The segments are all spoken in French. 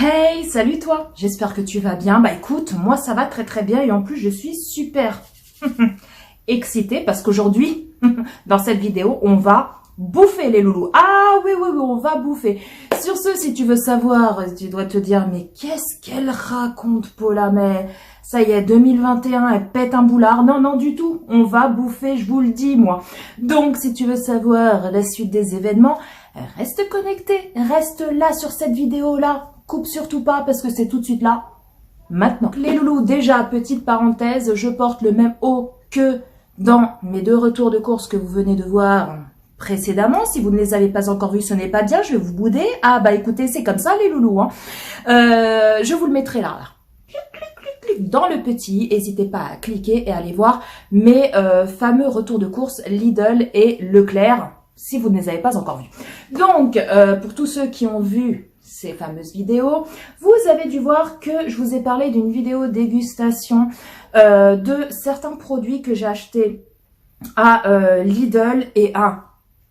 Hey, salut toi, j'espère que tu vas bien. Bah écoute, moi ça va très très bien et en plus je suis super excitée parce qu'aujourd'hui, dans cette vidéo, on va bouffer les loulous. Ah oui, on va bouffer. Sur ce, si tu veux savoir, tu dois te dire, mais qu'est-ce qu'elle raconte Paula, mais ça y est, 2021, elle pète un boulard. Non, du tout, on va bouffer, je vous le dis moi. Donc si tu veux savoir la suite des événements, reste connecté, reste là sur cette vidéo-là. Coupe surtout pas parce que c'est tout de suite là, maintenant. Les loulous, déjà, petite parenthèse, je porte le même haut que dans mes 2 retours de course que vous venez de voir précédemment. Si vous ne les avez pas encore vus, ce n'est pas bien, je vais vous bouder. Ah bah écoutez, c'est comme ça les loulous. Hein. Je vous le mettrai là. Clic, dans le petit, n'hésitez pas à cliquer et à aller voir mes fameux retours de course Lidl et Leclerc, si vous ne les avez pas encore vus. Donc, pour tous ceux qui ont vu ces fameuses vidéos, vous avez dû voir que je vous ai parlé d'une vidéo dégustation de certains produits que j'ai achetés à Lidl et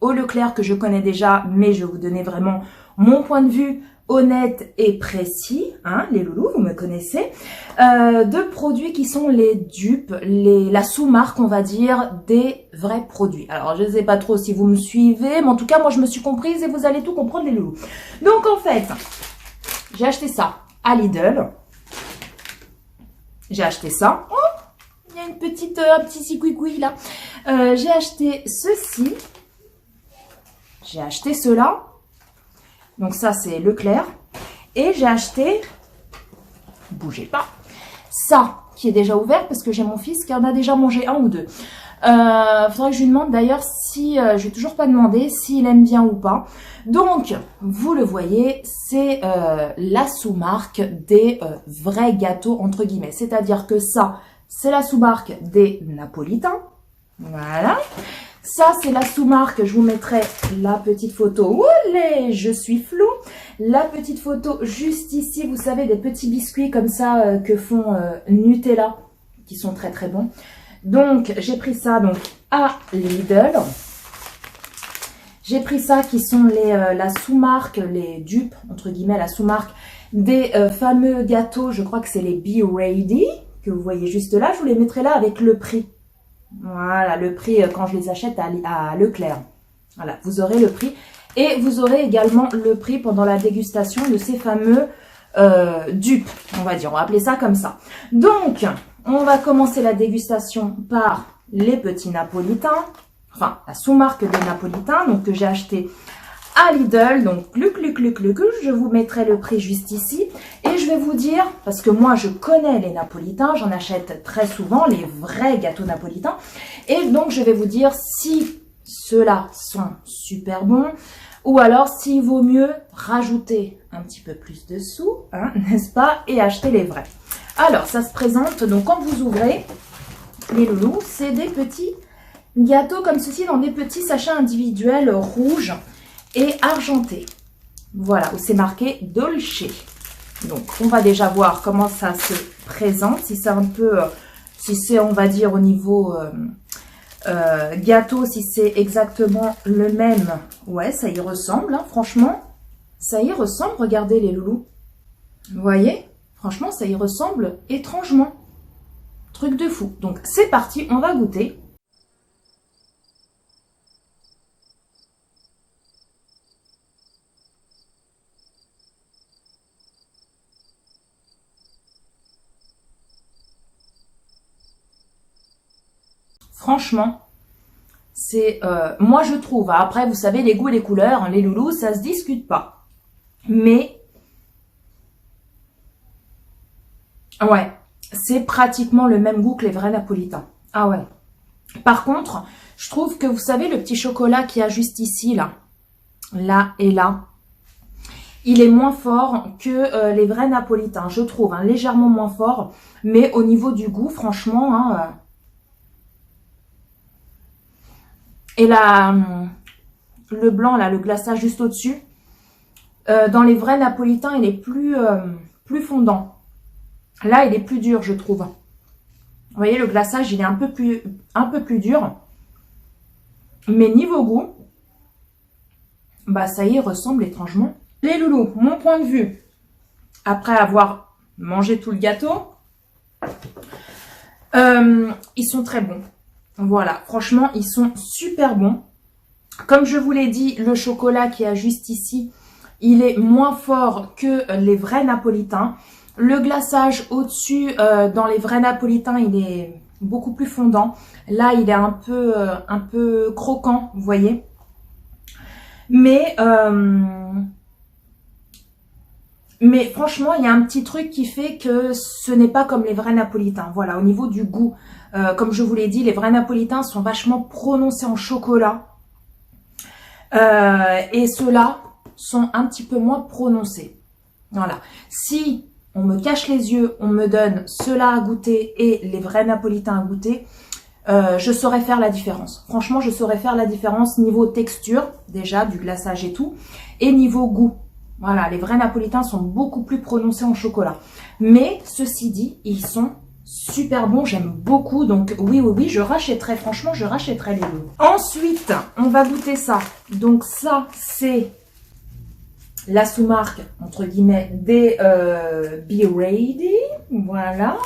au Leclerc que je connais déjà, mais je vais vous donner vraiment mon point de vue honnête et précis, hein, les loulous, vous me connaissez, de produits qui sont les dupes, la sous-marque, on va dire, des vrais produits. Alors, je ne sais pas trop si vous me suivez, mais en tout cas, moi, je me suis comprise et vous allez tout comprendre, les loulous. Donc, en fait, j'ai acheté ça à Lidl. J'ai acheté ça. Oh, il y a un petit zigoui là. J'ai acheté ceci. J'ai acheté cela. Donc ça, c'est Leclerc. Et j'ai acheté, bougez pas, ça, qui est déjà ouvert parce que j'ai mon fils qui en a déjà mangé 1 ou 2. Faudrait que je lui demande d'ailleurs si, je lui ai toujours pas demandé s'il aime bien ou pas. Donc, vous le voyez, c'est la sous-marque des vrais gâteaux, entre guillemets. C'est-à-dire que ça, c'est la sous-marque des napolitains. Voilà. Ça, c'est la sous-marque. Je vous mettrai la petite photo. Oulé, je suis floue. La petite photo juste ici. Vous savez, des petits biscuits comme ça que font Nutella, qui sont très très bons. Donc, j'ai pris ça donc à Lidl. J'ai pris ça qui sont la sous-marque, les dupes, entre guillemets, la sous-marque des fameux gâteaux. Je crois que c'est les Be Ready, que vous voyez juste là. Je vous les mettrai là avec le prix. Voilà, le prix quand je les achète à Leclerc. Voilà, vous aurez le prix. Et vous aurez également le prix pendant la dégustation de ces fameux dupes, on va dire. On va appeler ça comme ça. Donc, on va commencer la dégustation par les petits napolitains. Enfin, la sous-marque des napolitains, donc que j'ai acheté à Lidl. Donc, je vous mettrai le prix juste ici. Et je vais vous dire, parce que moi, je connais les napolitains, j'en achète très souvent, les vrais gâteaux napolitains. Et donc, je vais vous dire si ceux-là sont super bons, ou alors s'il vaut mieux rajouter un petit peu plus de sous, hein, n'est-ce pas, et acheter les vrais. Alors, ça se présente, donc quand vous ouvrez, les loulous, c'est des petits gâteaux comme ceci, dans des petits sachets individuels rouges et argentés. Voilà, où c'est marqué Dolce. Donc, on va déjà voir comment ça se présente, si c'est un peu, si c'est, on va dire, au niveau gâteau, si c'est exactement le même. Ouais, ça y ressemble, hein, franchement. Ça y ressemble, regardez les loulous. Vous voyez? Franchement, ça y ressemble étrangement. Truc de fou. Donc, c'est parti, on va goûter. Franchement, c'est, moi je trouve, après vous savez les goûts et les couleurs, hein, les loulous, ça se discute pas. Mais, ouais, c'est pratiquement le même goût que les vrais napolitains. Ah ouais. Par contre, je trouve que vous savez le petit chocolat qu'il y a juste ici, là et là, il est moins fort que les vrais napolitains, je trouve, hein, légèrement moins fort. Mais au niveau du goût, franchement, hein, et le blanc, là, le glaçage juste au-dessus. Dans les vrais napolitains, il est plus fondant. Là, il est plus dur, je trouve. Vous voyez, le glaçage, il est un peu plus dur. Mais niveau goût, bah ça y ressemble étrangement. Les loulous, mon point de vue, après avoir mangé tout le gâteau, ils sont très bons. Voilà, franchement, ils sont super bons. Comme je vous l'ai dit, le chocolat qui est juste ici, il est moins fort que les vrais napolitains. Le glaçage au-dessus, dans les vrais napolitains, il est beaucoup plus fondant. Là, il est un peu croquant, vous voyez. Mais franchement, il y a un petit truc qui fait que ce n'est pas comme les vrais napolitains. Voilà, au niveau du goût, comme je vous l'ai dit, les vrais napolitains sont vachement prononcés en chocolat. Et ceux-là sont un petit peu moins prononcés. Voilà. Si on me cache les yeux, on me donne ceux-là à goûter et les vrais napolitains à goûter, je saurais faire la différence. Franchement, je saurais faire la différence niveau texture, déjà, du glaçage et tout, et niveau goût. Voilà, les vrais napolitains sont beaucoup plus prononcés en chocolat. Mais, ceci dit, ils sont super bons, j'aime beaucoup. Donc, oui, je rachèterai, franchement, je rachèterai les deux. Ensuite, on va goûter ça. Donc, ça, c'est la sous-marque, entre guillemets, des Be Ready. Voilà.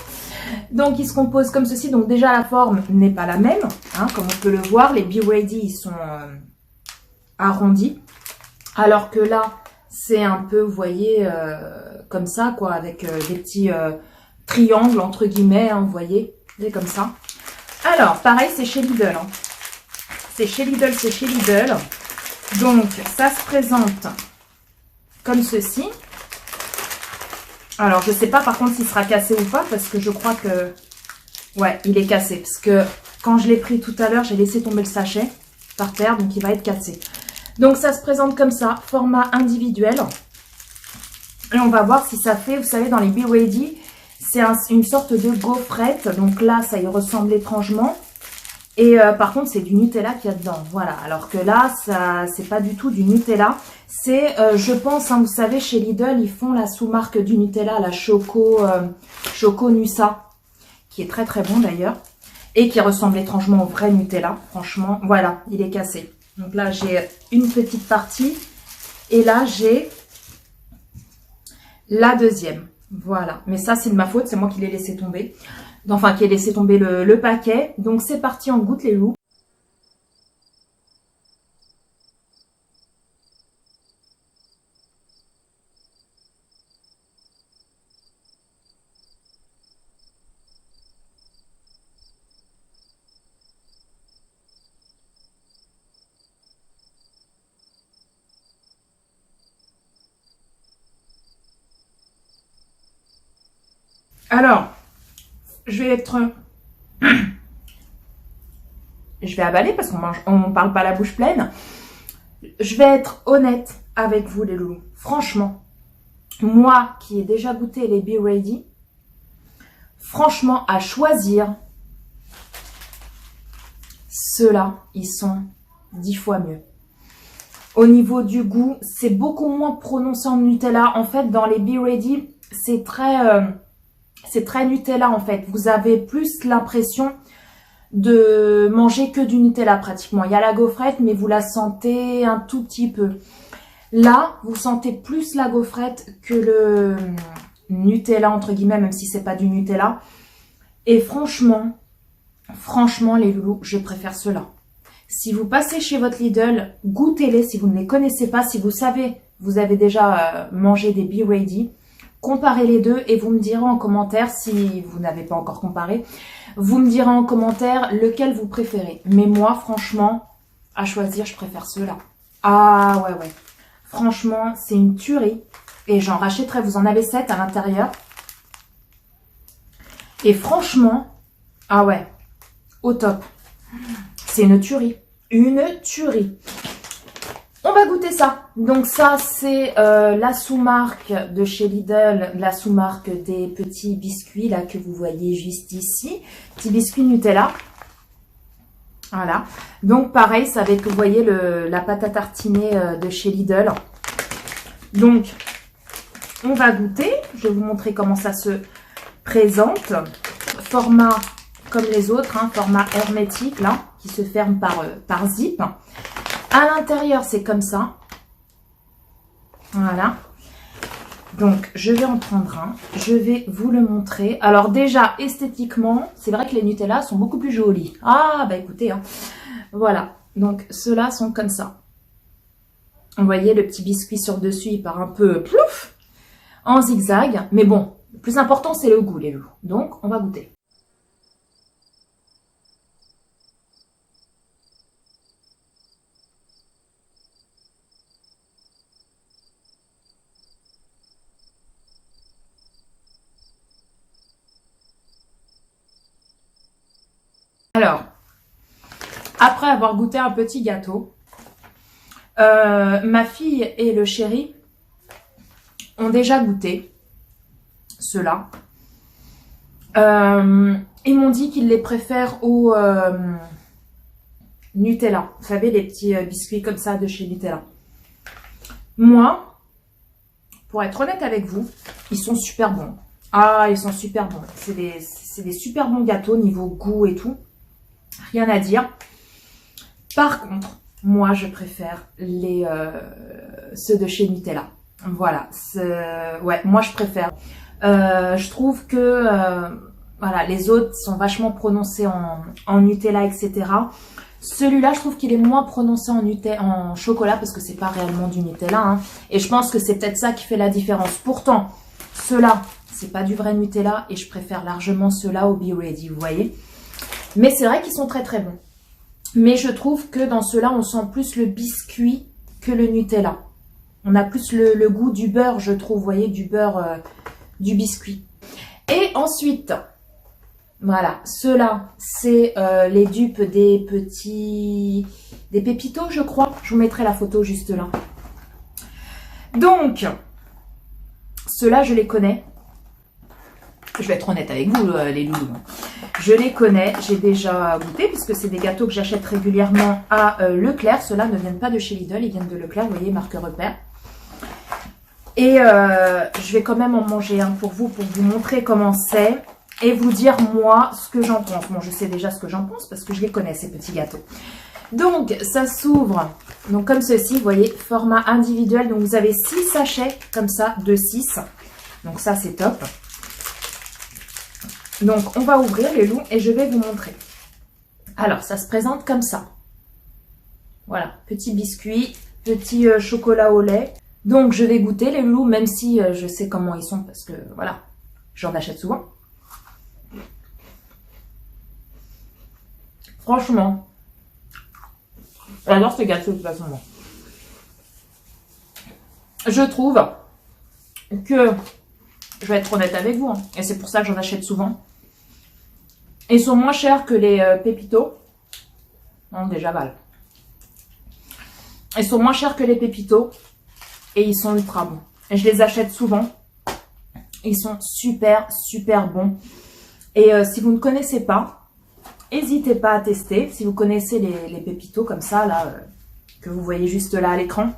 Donc, il se compose comme ceci. Donc, déjà, la forme n'est pas la même. Hein, comme on peut le voir, les Be Ready, ils sont arrondis. Alors que là, c'est un peu, vous voyez, comme ça, quoi, avec des petits triangles, entre guillemets, hein, vous voyez, c'est comme ça. Alors, pareil, c'est chez Lidl. Hein. C'est chez Lidl, c'est chez Lidl. Donc, ça se présente comme ceci. Alors, je ne sais pas par contre s'il sera cassé ou pas, parce que je crois que... Ouais, il est cassé, parce que quand je l'ai pris tout à l'heure, j'ai laissé tomber le sachet par terre, donc il va être cassé. Donc, ça se présente comme ça, format individuel. Et on va voir si ça fait, vous savez, dans les Be Ready, c'est une sorte de gaufrette. Donc là, ça y ressemble étrangement. Et par contre, c'est du Nutella qu'il y a dedans. Voilà, alors que là, ça c'est pas du tout du Nutella. C'est, je pense, hein, vous savez, chez Lidl, ils font la sous-marque du Nutella, la Choco Nussa, qui est très très bon d'ailleurs. Et qui ressemble étrangement au vrai Nutella. Franchement, voilà, il est cassé. Donc là, j'ai une petite partie. Et là, j'ai la deuxième. Voilà. Mais ça, c'est de ma faute. C'est moi qui l'ai laissé tomber. Enfin, qui ai laissé tomber le paquet. Donc, c'est parti. On goûte les loups. Alors, je vais avaler parce on parle pas la bouche pleine. Je vais être honnête avec vous les loulous. Franchement, moi qui ai déjà goûté les Be Ready, franchement, à choisir, ceux-là, ils sont 10 fois mieux. Au niveau du goût, c'est beaucoup moins prononcé en Nutella. En fait, dans les Be Ready, c'est très Nutella en fait. Vous avez plus l'impression de manger que du Nutella pratiquement. Il y a la gaufrette, mais vous la sentez un tout petit peu. Là, vous sentez plus la gaufrette que le Nutella, entre guillemets, même si c'est pas du Nutella. Et franchement, les loulous, je préfère ceux-là. Si vous passez chez votre Lidl, goûtez-les si vous ne les connaissez pas. Si vous savez, vous avez déjà mangé des Be Ready, comparez les deux et vous me direz en commentaire, si vous n'avez pas encore comparé, vous me direz en commentaire lequel vous préférez. Mais moi, franchement, à choisir, je préfère ceux-là. Ah ouais. Franchement, c'est une tuerie. Et j'en rachèterai, vous en avez 7 à l'intérieur. Et franchement, ah ouais, au top. C'est une tuerie. Une tuerie. On va goûter ça. Donc ça, c'est la sous-marque de chez Lidl, la sous-marque des petits biscuits là que vous voyez juste ici. Petits biscuits Nutella. Voilà. Donc, pareil, c'est avec, vous voyez, la pâte à tartiner de chez Lidl. Donc, on va goûter. Je vais vous montrer comment ça se présente. Format comme les autres, hein, format hermétique, là, qui se ferme par zip. À l'intérieur, c'est comme ça. Voilà. Donc, je vais en prendre un. Je vais vous le montrer. Alors, déjà, esthétiquement, c'est vrai que les Nutella sont beaucoup plus jolis. Ah, bah écoutez, hein. Voilà. Donc, ceux-là sont comme ça. Vous voyez, le petit biscuit sur le dessus, il part un peu plouf, en zigzag. Mais bon, le plus important, c'est le goût, les loups. Donc, on va goûter. Alors, après avoir goûté un petit gâteau, ma fille et le chéri ont déjà goûté ceux-là. Ils m'ont dit qu'ils les préfèrent au Nutella. Vous savez, les petits biscuits comme ça de chez Nutella. Moi, pour être honnête avec vous, ils sont super bons. Ah, ils sont super bons. C'est des super bons gâteaux niveau goût et tout. Rien à dire. Par contre, moi, je préfère ceux de chez Nutella. Voilà. Ouais, moi, je préfère. Je trouve que voilà, les autres sont vachement prononcés en Nutella, etc. Celui-là, je trouve qu'il est moins prononcé en chocolat parce que c'est pas réellement du Nutella. Hein. Et je pense que c'est peut-être ça qui fait la différence. Pourtant, ceux-là, c'est pas du vrai Nutella et je préfère largement ceux-là au Be Ready, vous voyez. Mais c'est vrai qu'ils sont très très bons. Mais je trouve que dans ceux-là, on sent plus le biscuit que le Nutella. On a plus le goût du beurre, je trouve, vous voyez, du beurre du biscuit. Et ensuite, voilà, ceux-là, c'est les dupes des pépitos, je crois. Je vous mettrai la photo juste là. Donc, ceux-là, je les connais. Je vais être honnête avec vous, les loulous. Je les connais, j'ai déjà goûté, puisque c'est des gâteaux que j'achète régulièrement à Leclerc. Ceux-là ne viennent pas de chez Lidl, ils viennent de Leclerc, vous voyez, marque repère. Et je vais quand même en manger un pour vous montrer comment c'est et vous dire moi ce que j'en pense. Bon, je sais déjà ce que j'en pense parce que je les connais, ces petits gâteaux. Donc, ça s'ouvre donc comme ceci, vous voyez, format individuel. Donc, vous avez 6 sachets comme ça, de 6. Donc, ça, c'est top. Donc, on va ouvrir les loups et je vais vous montrer. Alors, ça se présente comme ça. Voilà, petit biscuit, petit chocolat au lait. Donc, je vais goûter les loups, même si je sais comment ils sont parce que, voilà, j'en achète souvent. Franchement, j'adore ces gâteaux de toute façon. Bon. Je trouve que, je vais être honnête avec vous, hein, et c'est pour ça que j'en achète souvent. Ils sont moins chers que les pépitos. Non, déjà mal. Ils sont moins chers que les pépitos et ils sont ultra bons. Et je les achète souvent. Ils sont super, super bons. Et si vous ne connaissez pas, n'hésitez pas à tester. Si vous connaissez les pépitos comme ça, là, que vous voyez juste là à l'écran,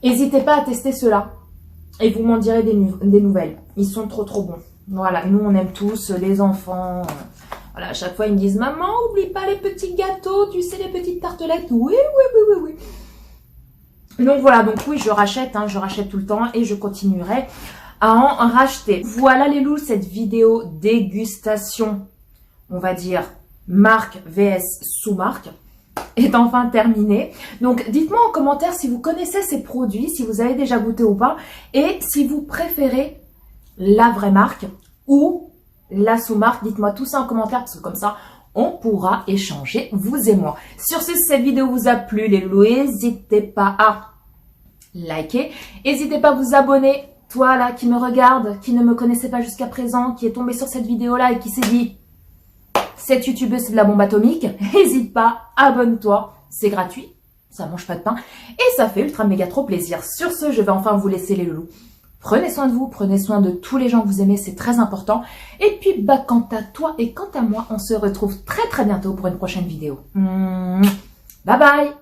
n'hésitez pas à tester ceux-là. Et vous m'en direz des nouvelles. Ils sont trop, trop bons. Voilà, nous on aime tous, les enfants. Voilà, à chaque fois ils me disent « Maman, oublie pas les petits gâteaux, tu sais, les petites tartelettes. » Oui, oui, oui, oui, oui. Donc voilà, donc oui, je rachète tout le temps et je continuerai à en racheter. Voilà les loups, cette vidéo dégustation, on va dire, marque vs sous-marque, est enfin terminée. Donc dites-moi en commentaire si vous connaissez ces produits, si vous avez déjà goûté ou pas, et si vous préférez la vraie marque ou la sous-marque. Dites-moi tout ça en commentaire parce que comme ça, on pourra échanger, vous et moi. Sur ce, si cette vidéo vous a plu, les loups, n'hésitez pas à liker. N'hésitez pas à vous abonner. Toi là qui me regarde, qui ne me connaissait pas jusqu'à présent, qui est tombé sur cette vidéo-là et qui s'est dit « Cette youtubeuse, c'est de la bombe atomique », n'hésite pas, abonne-toi, c'est gratuit, ça mange pas de pain et ça fait ultra méga trop plaisir. Sur ce, je vais enfin vous laisser les loulous. Prenez soin de vous, prenez soin de tous les gens que vous aimez, c'est très important. Et puis, bah, quant à toi et quant à moi, on se retrouve très très bientôt pour une prochaine vidéo. Bye bye!